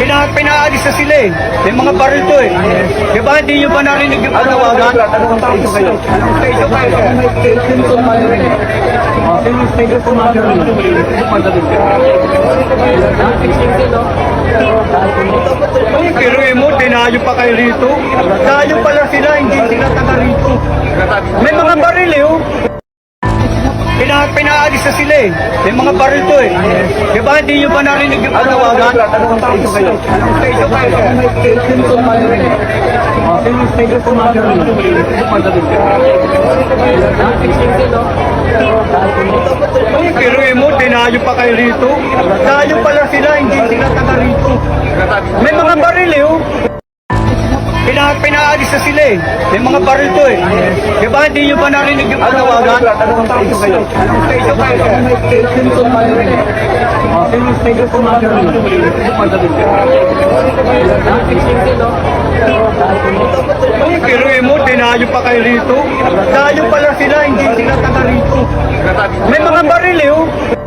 Pinaalis na sila eh. May mga baril to eh. Di ba hindi nyo ba narinig yung panawagan? Anong station kayo? Sinong station po Pero mo, dinayo pa kayo rito. Dayo pala sila, hindi sila taga rito. May mga baril eh oh. Pinaalis na sila eh. May mga baril to eh. Di ba hindi nyo ba narinig yung panawagan? Anong station kayo? Sinong station po Pero mo, dinayo pa kayo rito. Dayo pala sila, hindi sila taga rito. May mga baril eh oh. Pinaalis na sila eh. May mga baril to eh. Di ba hindi nyo ba narinig yung panawagan? Anong station kayo? Sinong station po Pero mo, dinayo pa kayo rito. Dayo pala sila, hindi sila taga rito. May mga baril eh oh.